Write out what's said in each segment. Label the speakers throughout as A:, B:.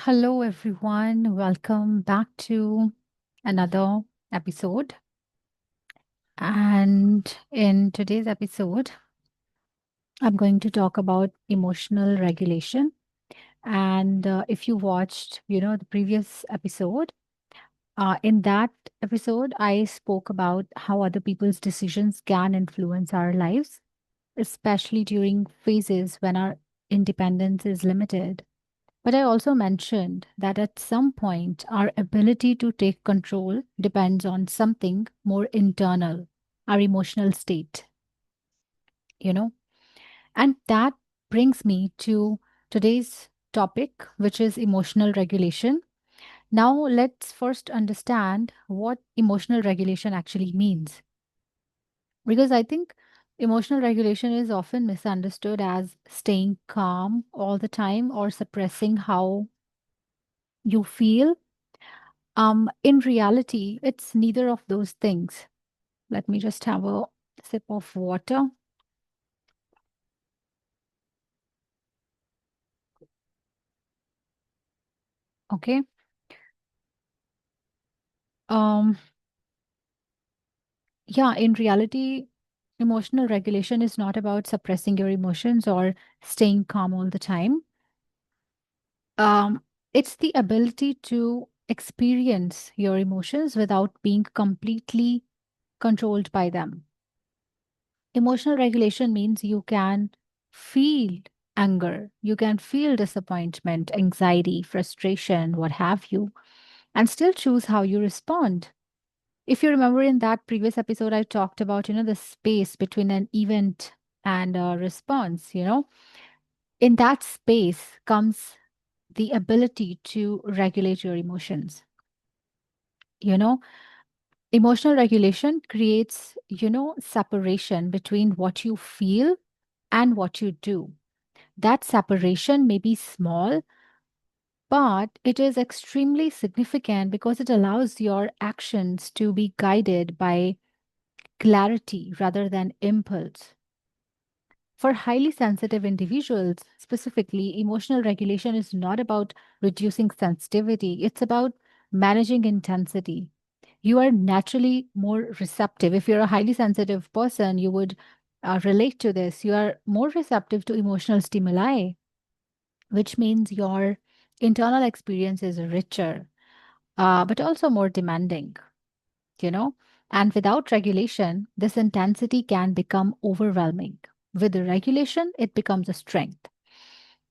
A: Hello, everyone. Welcome back to another episode. And in today's episode, I'm going to talk about emotional regulation. And if you watched, the previous episode, in that episode, I spoke about how other people's decisions can influence our lives, especially during phases when our independence is limited. But I also mentioned that at some point, our ability to take control depends on something more internal, our emotional state, you know? And that brings me to today's topic, which is emotional regulation. Now, let's first understand what emotional regulation actually means. Because I think emotional regulation is often misunderstood as staying calm all the time or suppressing how you feel. In reality, it's neither of those things. Let me just have a sip of water. Okay. Um, yeah, in reality, emotional regulation is not about suppressing your emotions or staying calm all the time. Um, it's the ability to experience your emotions without being completely controlled by them. Emotional regulation means you can feel anger, you can feel disappointment, anxiety, frustration, what have you, and still choose how you respond. If you remember in that previous episode, I talked about, the space between an event and a response, in that space comes the ability to regulate your emotions. You know, emotional regulation creates, separation between what you feel and what you do. That separation may be small, but it is extremely significant because it allows your actions to be guided by clarity rather than impulse. For highly sensitive individuals, specifically, emotional regulation is not about reducing sensitivity, it's about managing intensity. You are naturally more receptive. If you're a highly sensitive person, you would relate to this. You are more receptive to emotional stimuli, which means your internal experience is richer, but also more demanding, you know. And without regulation, this intensity can become overwhelming. With the regulation, it becomes a strength.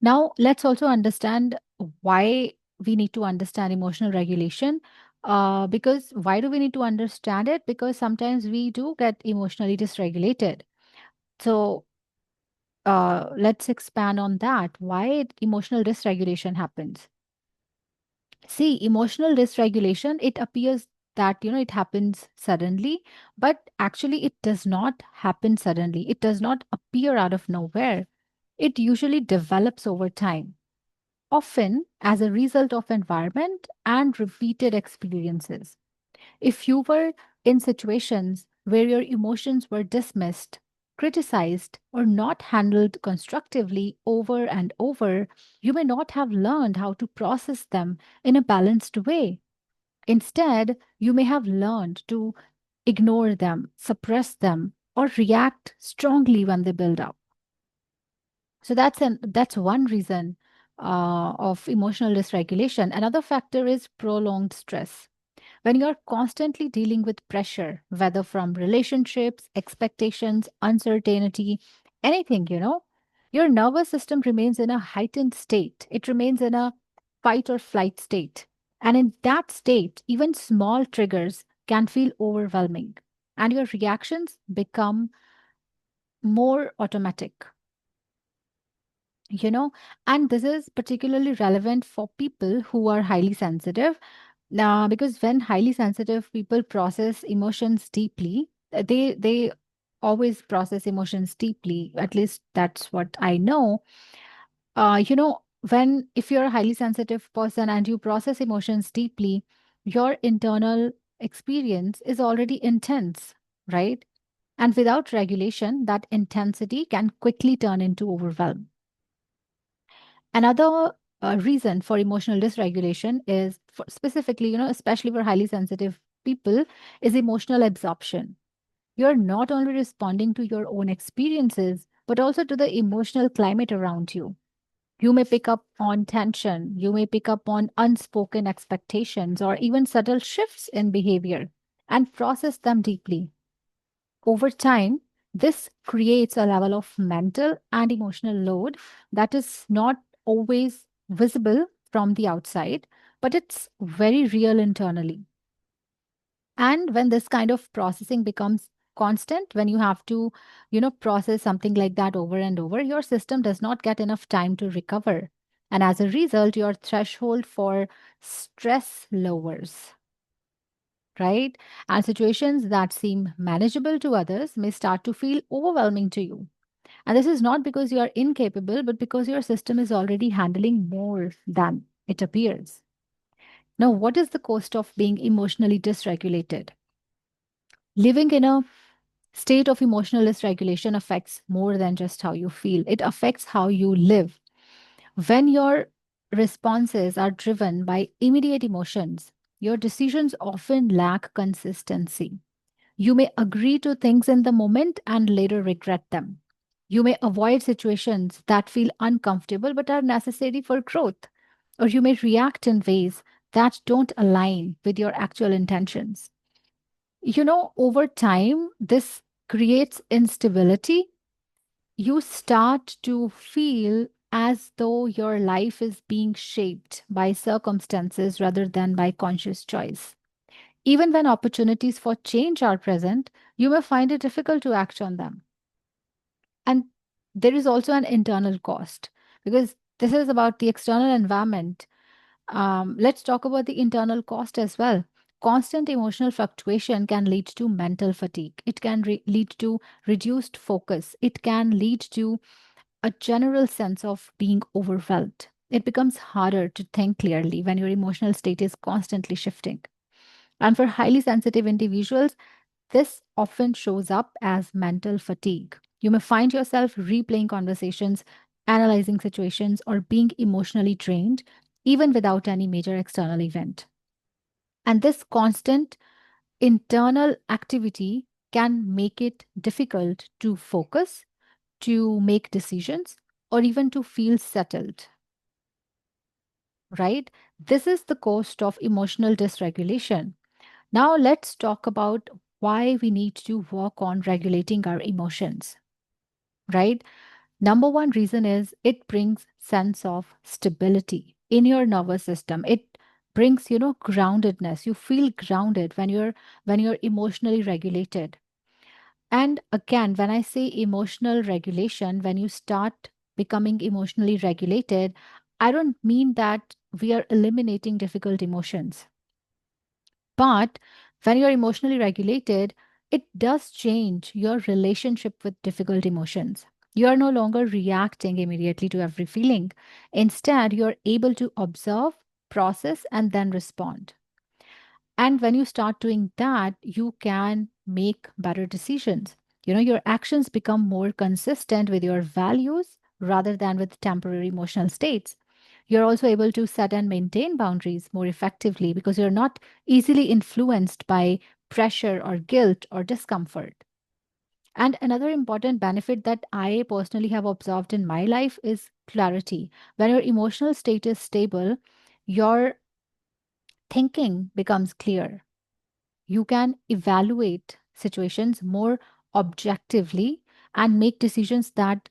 A: Now, let's also understand why we need to understand emotional regulation. Because why do we need to understand it? Because sometimes we do get emotionally dysregulated. So, let's expand on that. Why emotional dysregulation happens? See, emotional dysregulation, it appears that, it happens suddenly, but actually it does not happen suddenly. It does not appear out of nowhere. It usually develops over time, often as a result of environment and repeated experiences. If you were in situations where your emotions were dismissed, criticized, or not handled constructively over and over, you may not have learned how to process them in a balanced way. Instead, you may have learned to ignore them, suppress them, or react strongly when they build up. So that's one reason of emotional dysregulation. Another factor is prolonged stress. When you're constantly dealing with pressure, whether from relationships, expectations, uncertainty, anything, your nervous system remains in a heightened state. It remains in a fight or flight state. And in that state, even small triggers can feel overwhelming, and your reactions become more automatic, you know and this is particularly relevant for people who are highly sensitive. Now, because when highly sensitive people process emotions deeply, they always process emotions deeply. At least that's what I know. When if you're a highly sensitive person and you process emotions deeply, your internal experience is already intense, right? And without regulation, that intensity can quickly turn into overwhelm. Another reason for emotional dysregulation is for specifically, especially for highly sensitive people, is emotional absorption. You're not only responding to your own experiences, but also to the emotional climate around you. You may pick up on tension, you may pick up on unspoken expectations, or even subtle shifts in behavior and process them deeply. Over time, this creates a level of mental and emotional load that is not always visible from the outside, but it's very real internally. And when this kind of processing becomes constant, when you have to, process something like that over and over, your system does not get enough time to recover. And as a result, your threshold for stress lowers, right? And situations that seem manageable to others may start to feel overwhelming to you. And this is not because you are incapable, but because your system is already handling more than it appears. Now, what is the cost of being emotionally dysregulated? Living in a state of emotional dysregulation affects more than just how you feel, it affects how you live. When your responses are driven by immediate emotions, your decisions often lack consistency. You may agree to things in the moment and later regret them. You may avoid situations that feel uncomfortable but are necessary for growth. Or you may react in ways that don't align with your actual intentions. Over time, this creates instability. You start to feel as though your life is being shaped by circumstances rather than by conscious choice. Even when opportunities for change are present, you may find it difficult to act on them. And there is also an internal cost because this is about the external environment. Let's talk about the internal cost as well. Constant emotional fluctuation can lead to mental fatigue. It can lead to reduced focus. It can lead to a general sense of being overwhelmed. It becomes harder to think clearly when your emotional state is constantly shifting. And for highly sensitive individuals, this often shows up as mental fatigue. You may find yourself replaying conversations, analyzing situations, or being emotionally drained, even without any major external event. And this constant internal activity can make it difficult to focus, to make decisions, or even to feel settled, right? This is the cost of emotional dysregulation. Now, let's talk about why we need to work on regulating our emotions, right? Number one reason is it brings sense of stability in your nervous system. It brings, groundedness. You feel grounded when you're emotionally regulated. And again, when I say emotional regulation, when you start becoming emotionally regulated, I don't mean that we are eliminating difficult emotions. But when you're emotionally regulated, it does change your relationship with difficult emotions. You are no longer reacting immediately to every feeling. Instead, you're able to observe, process, and then respond. And when you start doing that, you can make better decisions. Your actions become more consistent with your values rather than with temporary emotional states. You're also able to set and maintain boundaries more effectively because you're not easily influenced by pressure or guilt or discomfort. And another important benefit that I personally have observed in my life is clarity. When your emotional state is stable, your thinking becomes clear. You can evaluate situations more objectively and make decisions that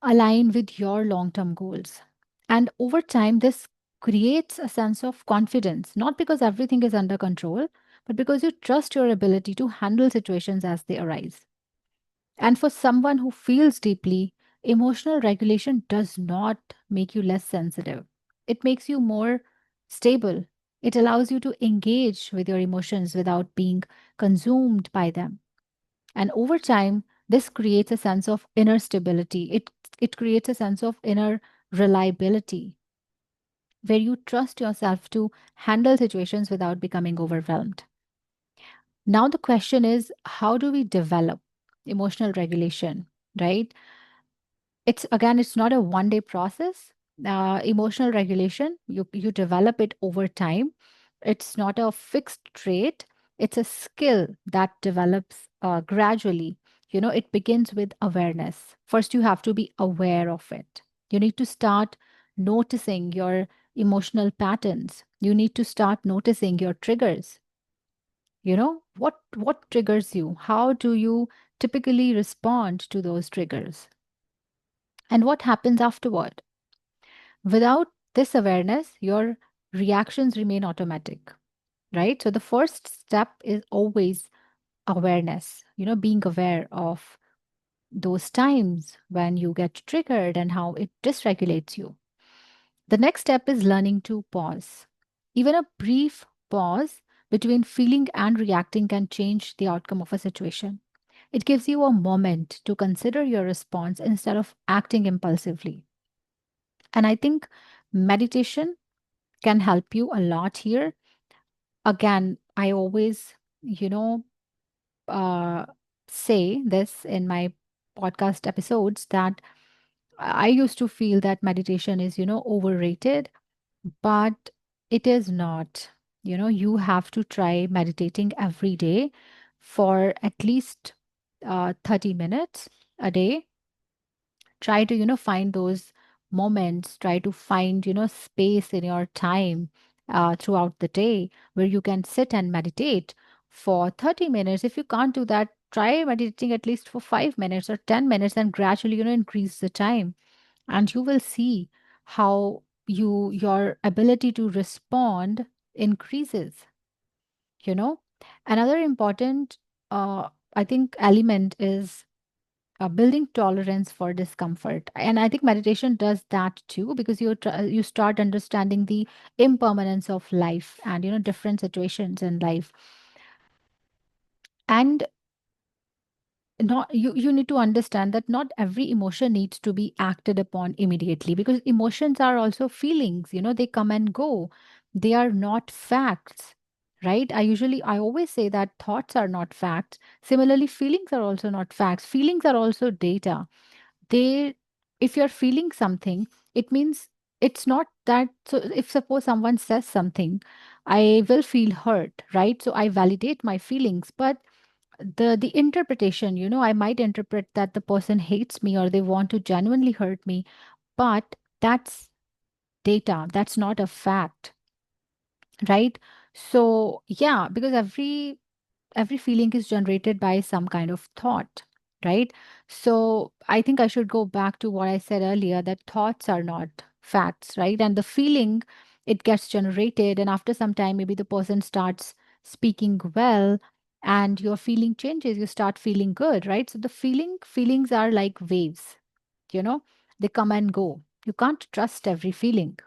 A: align with your long term goals. And over time, this creates a sense of confidence, not because everything is under control, but because you trust your ability to handle situations as they arise. And for someone who feels deeply, emotional regulation does not make you less sensitive. It makes you more stable. It allows you to engage with your emotions without being consumed by them. And over time, this creates a sense of inner stability. It creates a sense of inner reliability where you trust yourself to handle situations without becoming overwhelmed. Now, the question is how do we develop emotional regulation, right? It's not a one day process. Emotional regulation, you develop it over time. It's not a fixed trait, it's a skill that develops gradually. It begins with awareness. First, you have to be aware of it. You need to start noticing your emotional patterns. You need to start noticing your triggers. What triggers you? How do you typically respond to those triggers? And what happens afterward? Without this awareness, your reactions remain automatic, right? So the first step is always awareness, being aware of those times when you get triggered and how it dysregulates you. The next step is learning to pause. Even a brief pause between feeling and reacting can change the outcome of a situation. It gives you a moment to consider your response instead of acting impulsively. And I think meditation can help you a lot here. Again, I always, you know, uh, say this in my podcast episodes that I used to feel that meditation is, overrated, but it is not. You have to try meditating every day for at least 30 minutes a day. Try to find those moments, try to find space in your time throughout the day where you can sit and meditate for 30 minutes. If you can't do that, try meditating at least for 5 minutes or 10 minutes and gradually increase the time, and you will see how your ability to respond increases. you know Another important I think element is building tolerance for discomfort, and I think meditation does that too, because you start understanding the impermanence of life and different situations in life. And not you need to understand that not every emotion needs to be acted upon immediately, because emotions are also feelings. They come and go. They are not facts, right? I always say that thoughts are not facts. Similarly, feelings are also not facts. Feelings are also data. They If you're feeling something, it means it's not that. So if suppose someone says something, I will feel hurt, right? So I validate my feelings, but the interpretation, I might interpret that the person hates me or they want to genuinely hurt me, but that's data, that's not a fact, right? So yeah, because every feeling is generated by some kind of thought, right? So I think I should go back to what I said earlier, that thoughts are not facts, right? And the feeling, it gets generated, and after some time, maybe the person starts speaking well, and your feeling changes. You start feeling good, right? So the feelings are like waves, you know, they come and go. You can't trust every feeling,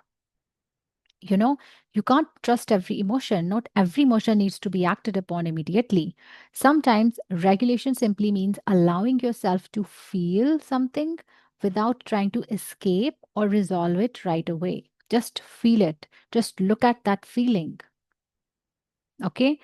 A: you know you can't trust every emotion. Not every emotion needs to be acted upon immediately. Sometimes regulation simply means allowing yourself to feel something without trying to escape or resolve it right away. Just feel it, just look at that feeling. Okay,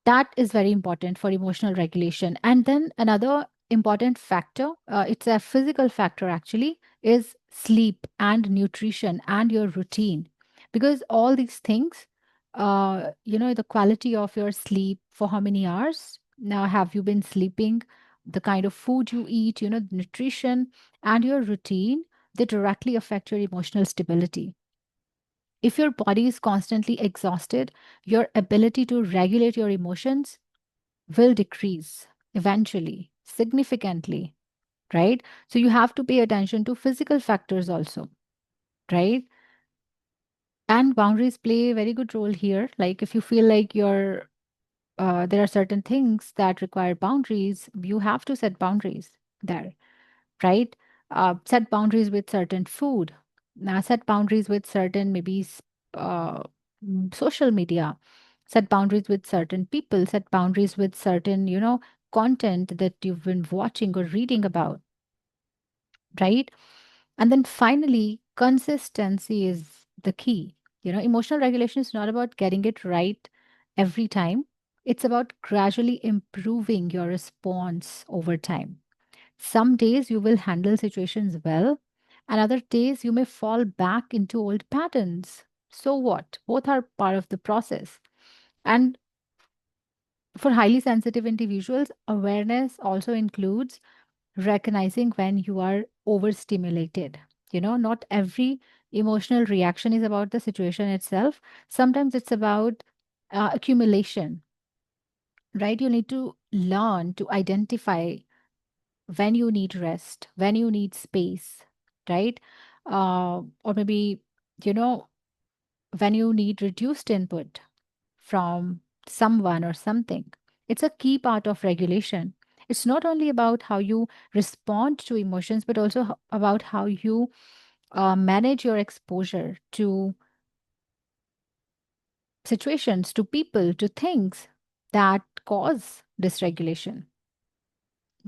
A: that is very important for emotional regulation. And then another important factor, it's a physical factor actually, is sleep and nutrition and your routine. Because all these things, the quality of your sleep, for how many hours now have you been sleeping, the kind of food you eat, the nutrition and your routine, they directly affect your emotional stability. If your body is constantly exhausted, your ability to regulate your emotions will decrease eventually, significantly, right? So you have to pay attention to physical factors also, right? And boundaries play a very good role here. Like if you feel like there are certain things that require boundaries, you have to set boundaries there, right? Set boundaries with certain food. Now, set boundaries with certain maybe social media. Set boundaries with certain people. Set boundaries with certain, content that you've been watching or reading about, right? And then finally, consistency is the key. Emotional regulation is not about getting it right every time. It's about gradually improving your response over time. Some days you will handle situations well, And other days you may fall back into old patterns. So what? Both are part of the process. And for highly sensitive individuals, awareness also includes recognizing when you are overstimulated. Not every emotional reaction is about the situation itself. Sometimes it's about accumulation, right? You need to learn to identify when you need rest, when you need space, right? Or maybe, you know, when you need reduced input from someone or something. It's a key part of regulation. It's not only about how you respond to emotions, but also about how you manage your exposure to situations, to people, to things that cause dysregulation,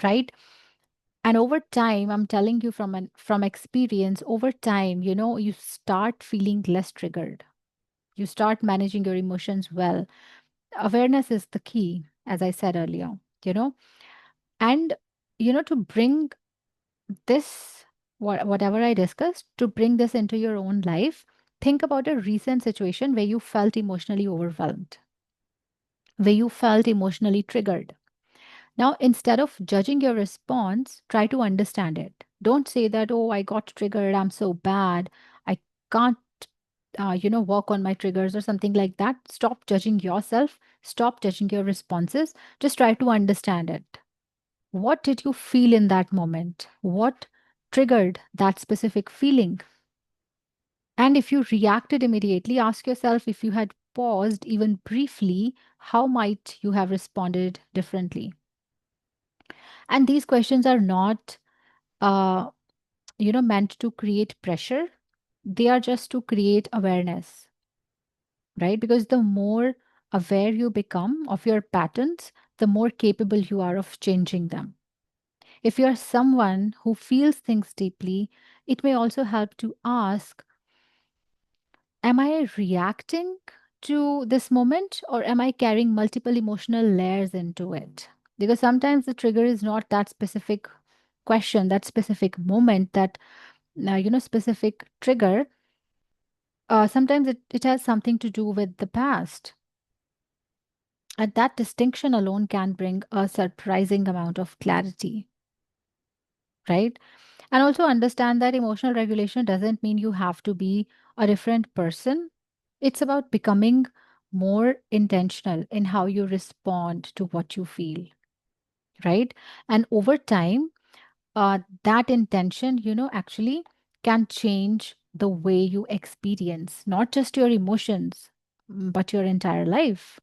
A: right? And over time, I'm telling you from experience, over time, you start feeling less triggered. You start managing your emotions well. Awareness is the key, as I said earlier, you know and to bring this, whatever I discussed, to bring this into your own life, think about a recent situation where you felt emotionally overwhelmed, where you felt emotionally triggered. Now, instead of judging your response, try to understand it. Don't say that, oh, I got triggered, I'm so bad, I can't work on my triggers or something like that. Stop judging yourself, stop judging your responses. Just try to understand it. What did you feel in that moment? What triggered that specific feeling? And if you reacted immediately, ask yourself, if you had paused even briefly, how might you have responded differently? And these questions are not, uh, meant to create pressure. They are just to create awareness, right? Because the more aware you become of your patterns, the more capable you are of changing them. If you're someone who feels things deeply, it may also help to ask, am I reacting to this moment, or am I carrying multiple emotional layers into it? Because sometimes the trigger is not that specific question, that specific moment, that, specific trigger. Sometimes it has something to do with the past. And that distinction alone can bring a surprising amount of clarity, right? And also understand that emotional regulation doesn't mean you have to be a different person. It's about becoming more intentional in how you respond to what you feel, right? And over time, that intention, actually can change the way you experience not just your emotions, but your entire life.